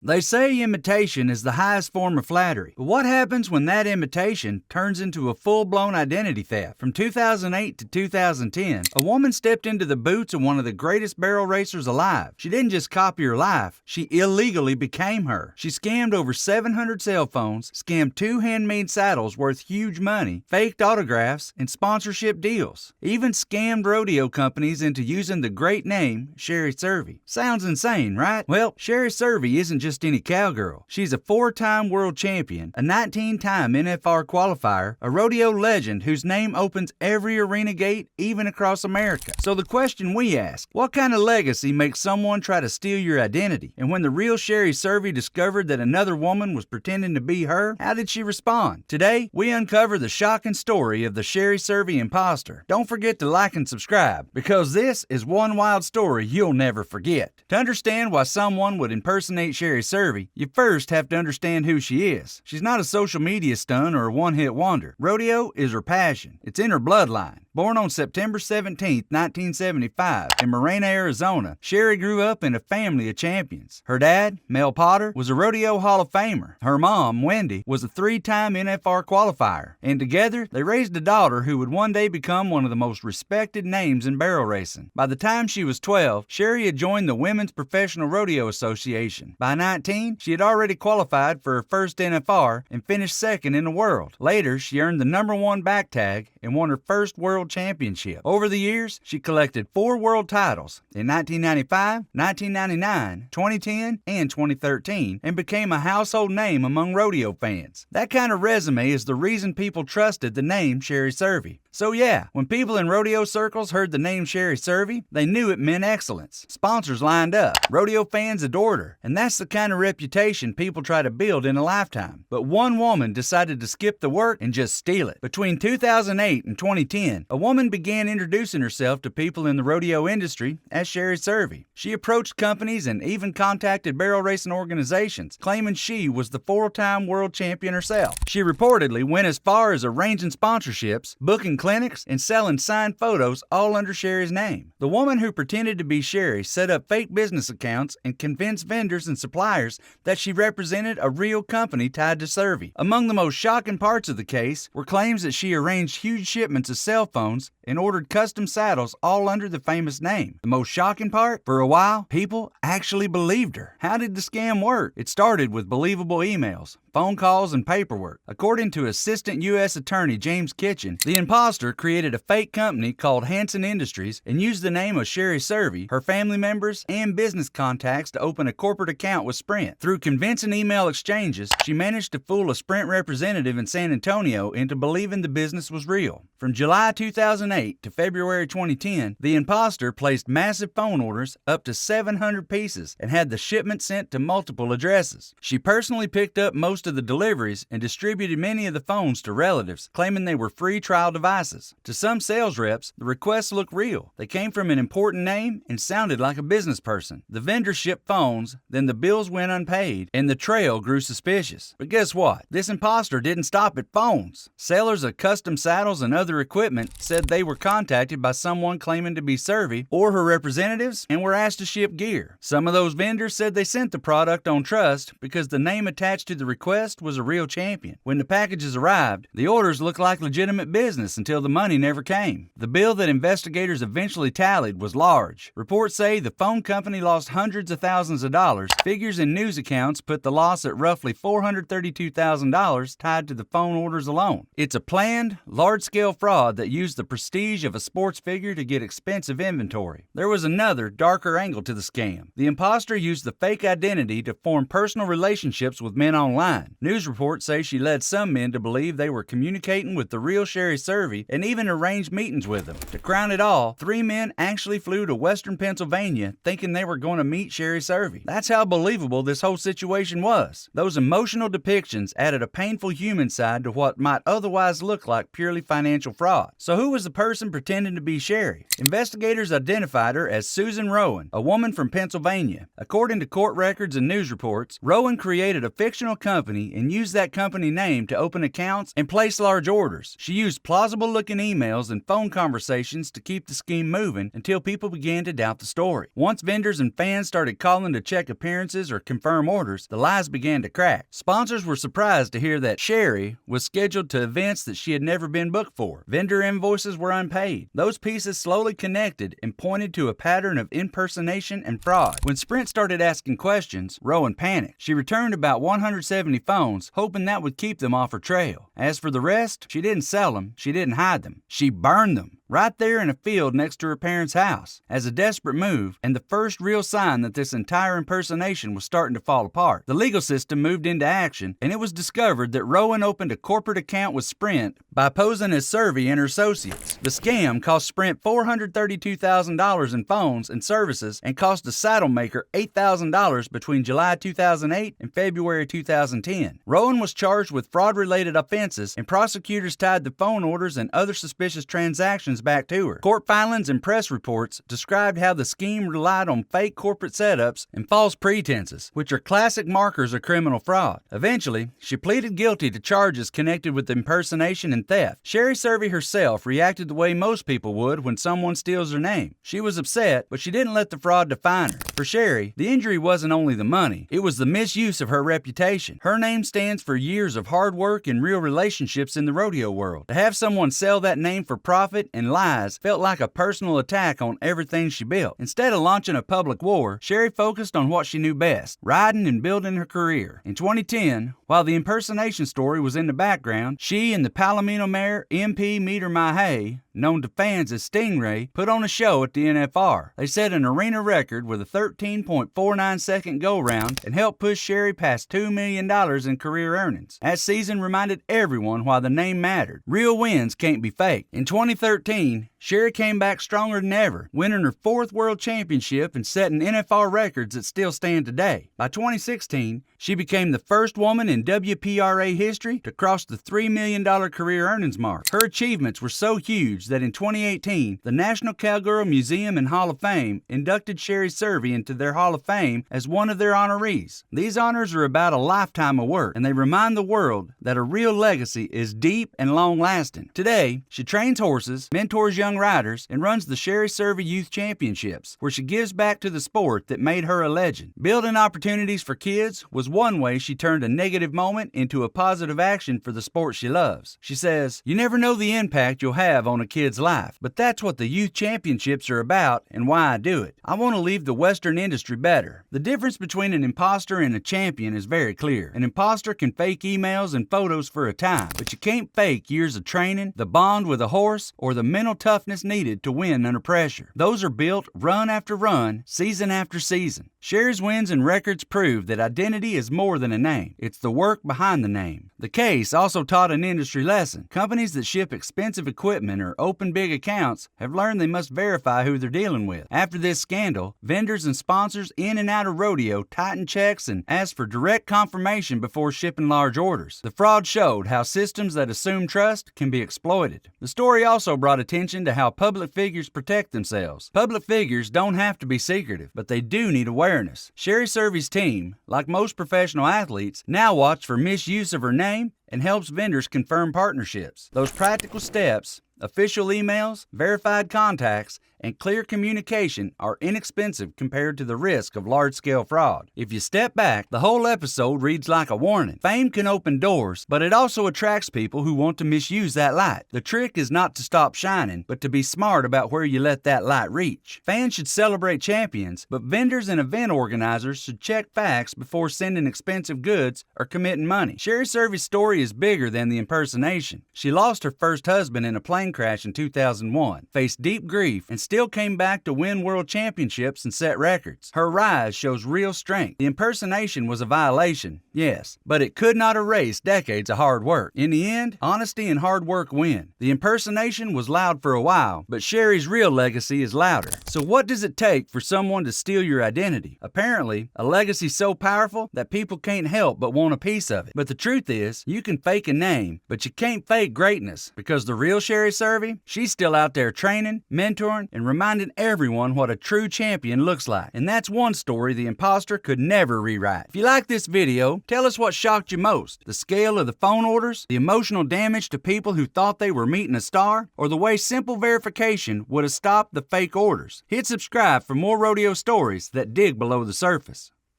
They say imitation is the highest form of flattery, but what happens when that imitation turns into a full-blown identity theft? From 2008 to 2010, a woman stepped into the boots of one of the greatest barrel racers alive. She didn't just copy her life, she illegally became her. She scammed over 700 cell phones, scammed 2 handmade saddles worth huge money, faked autographs, and sponsorship deals. Even scammed rodeo companies into using the great name Sherry Cervi. Sounds insane, right? Well, Sherry Cervi isn't just any cowgirl. She's a 4-time world champion, a 19-time NFR qualifier, a rodeo legend whose name opens every arena gate, even across America. So the question we ask, what kind of legacy makes someone try to steal your identity? And when the real Sherry Cervi discovered that another woman was pretending to be her, how did she respond? Today, we uncover the shocking story of the Sherry Cervi imposter. Don't forget to like and subscribe, because this is one wild story you'll never forget. To understand why someone would impersonate Sherry Cervi, you first have to understand who she is. She's not a social media stunt or a one-hit wonder. Rodeo is her passion. It's in her bloodline. Born on September 17, 1975, in Marina, Arizona, Sherry grew up in a family of champions. Her dad, Mel Potter, was a Rodeo Hall of Famer. Her mom, Wendy, was a 3-time NFR qualifier. And together, they raised a daughter who would one day become one of the most respected names in barrel racing. By the time she was 12, Sherry had joined the Women's Professional Rodeo Association. By 19, she had already qualified for her first NFR and finished second in the world. Later, she earned the #1 back tag and won her first world championship. Over the years, she collected 4 world titles in 1995, 1999, 2010, and 2013, and became a household name among rodeo fans. That kind of resume is the reason people trusted the name Sherry Cervi. So yeah, when people in rodeo circles heard the name Sherry Cervi, they knew it meant excellence. Sponsors lined up. Rodeo fans adored her. And that's the kind of reputation people try to build in a lifetime. But one woman decided to skip the work and just steal it. Between 2008 and 2010, a woman began introducing herself to people in the rodeo industry as Sherry Cervi. She approached companies and even contacted barrel racing organizations, claiming she was the 4-time world champion herself. She reportedly went as far as arranging sponsorships, booking clinics, and selling signed photos all under Sherry's name. The woman who pretended to be Sherry set up fake business accounts and convinced vendors and suppliers that she represented a real company tied to Cervi. Among the most shocking parts of the case were claims that she arranged huge shipments of cell phones and ordered custom saddles all under the famous name. The most shocking part? For a while, people actually believed her. How did the scam work? It started with believable emails, phone calls, and paperwork. According to Assistant U.S. Attorney James Kitchen, the imposter created a fake company called Hanson Industries and used the name of Sherry Cervi, her family members, and business contacts to open a corporate account with Sprint. Through convincing email exchanges, she managed to fool a Sprint representative in San Antonio into believing the business was real. From July 2008 to February 2010, the imposter placed massive phone orders up to 700 pieces and had the shipment sent to multiple addresses. She personally picked up most of the deliveries and distributed many of the phones to relatives, claiming they were free trial devices. To some sales reps, the requests looked real. They came from an important name and sounded like a business person. The vendor shipped phones, then the bills went unpaid, and the trail grew suspicious. But guess what? This imposter didn't stop at phones. Sellers of custom saddles and other equipment said they were contacted by someone claiming to be Cervi or her representatives and were asked to ship gear. Some of those vendors said they sent the product on trust because the name attached to the request was a real champion. When the packages arrived, the orders looked like legitimate business until the money never came. The bill that investigators eventually tallied was large. Reports say the phone company lost hundreds of thousands of dollars. Figures in news accounts put the loss at roughly $432,000 tied to the phone orders alone. It's a planned, large-scale fraud that used the prestige of a sports figure to get expensive inventory. There was another, darker angle to the scam. The imposter used the fake identity to form personal relationships with men online. News reports say she led some men to believe they were communicating with the real Sherry Cervi and even arranged meetings with them. To crown it all, 3 men actually flew to western Pennsylvania thinking they were going to meet Sherry Cervi. That's how believable this whole situation was. Those emotional depictions added a painful human side to what might otherwise look like purely financial fraud. So who was the person pretending to be Sherry? Investigators identified her as Susan Rowan, a woman from Pennsylvania. According to court records and news reports, Rowan created a fictional company and used that company name to open accounts and place large orders. She used plausible-looking emails and phone conversations to keep the scheme moving until people began to doubt the story. Once vendors and fans started calling to check appearances invoices or confirm orders, the lies began to crack. Sponsors were surprised to hear that Sherry was scheduled to events that she had never been booked for. Vendor invoices were unpaid. Those pieces slowly connected and pointed to a pattern of impersonation and fraud. When Sprint started asking questions, Rowan panicked. She returned about 170 phones, hoping that would keep them off her trail. As for the rest, she didn't sell them, she didn't hide them. She burned them. Right there in a field next to her parents' house. As a desperate move, and the first real sign that this entire impersonation was starting to fall apart, the legal system moved into action, and it was discovered that Rowan opened a corporate account with Sprint by posing as Survey and her associates. The scam cost Sprint $432,000 in phones and services and cost the saddle maker $8,000 between July 2008 and February 2010. Rowan was charged with fraud-related offenses, and prosecutors tied the phone orders and other suspicious transactions back to her. Court filings and press reports described how the scheme relied on fake corporate setups and false pretenses, which are classic markers of criminal fraud. Eventually, she pleaded guilty to charges connected with impersonation and theft. Sherry Survey herself reacted the way most people would when someone steals their name. She was upset, but she didn't let the fraud define her. For Sherry, the injury wasn't only the money, it was the misuse of her reputation. Her name stands for years of hard work and real relationships in the rodeo world. To have someone sell that name for profit and lies felt like a personal attack on everything she built. Instead of launching a public war, Sherry focused on what she knew best, riding and building her career. In 2010, while the impersonation story was in the background, she and the Palomino mare MP Meter My Hay, known to fans as Stingray, put on a show at the NFR. They set an arena record with a 13.49 second go-round and helped push Sherry past $2 million in career earnings. That season reminded everyone why the name mattered. Real wins can't be faked. In 2013, Sherry came back stronger than ever, winning her 4th world championship and setting NFR records that still stand today. By 2016, she became the first woman in WPRA history to cross the $3 million career earnings mark. Her achievements were so huge that in 2018, the National Cowgirl Museum and Hall of Fame inducted Sherry Survey into their Hall of Fame as one of their honorees. These honors are about a lifetime of work, and they remind the world that a real legacy is deep and long-lasting. Today, she trains horses, mentors young riders, and runs the Sherry Survey Youth Championships, where she gives back to the sport that made her a legend. Building opportunities for kids was one way she turned a negative moment into a positive action for the sport she loves. She says, "You never know the impact you'll have on a kid's life, but that's what the Youth Championships are about and why I do it. I want to leave the Western industry better." The difference between an imposter and a champion is very clear. An imposter can fake emails and photos for a time, but you can't fake years of training, the bond with a horse, or the mental toughness needed to win under pressure. Those are built run after run, season after season. Sherry's wins and records prove that identity is more than a name. It's the work behind the name. The case also taught an industry lesson. Companies that ship expensive equipment or open big accounts have learned they must verify who they're dealing with. After this scandal, vendors and sponsors in and out of rodeo tightened checks and asked for direct confirmation before shipping large orders. The fraud showed how systems that assume trust can be exploited. The story also brought attention to how public figures protect themselves. Public figures don't have to be secretive, but they do need awareness. Sherry Survey's team, like most professional athletes, now watch for misuse of her name and helps vendors confirm partnerships. Those practical steps, official emails, verified contacts, and clear communication are inexpensive compared to the risk of large-scale fraud. If you step back, the whole episode reads like a warning. Fame can open doors, but it also attracts people who want to misuse that light. The trick is not to stop shining, but to be smart about where you let that light reach. Fans should celebrate champions, but vendors and event organizers should check facts before sending expensive goods or committing money. Sherry Survey's story is bigger than the impersonation. She lost her first husband in a plane crash in 2001, faced deep grief, and still came back to win world championships and set records. Her rise shows real strength. The impersonation was a violation, yes, but it could not erase decades of hard work. In the end, honesty and hard work win. The impersonation was loud for a while, but Sherry's real legacy is louder. So what does it take for someone to steal your identity? Apparently, a legacy so powerful that people can't help but want a piece of it. But the truth is, you can fake a name, but you can't fake greatness, because the real Sherry Survey, she's still out there training, mentoring, and reminding everyone what a true champion looks like. And that's one story the imposter could never rewrite. If you like this video, tell us what shocked you most. The scale of the phone orders, the emotional damage to people who thought they were meeting a star, or the way simple verification would have stopped the fake orders. Hit subscribe for more rodeo stories that dig below the surface.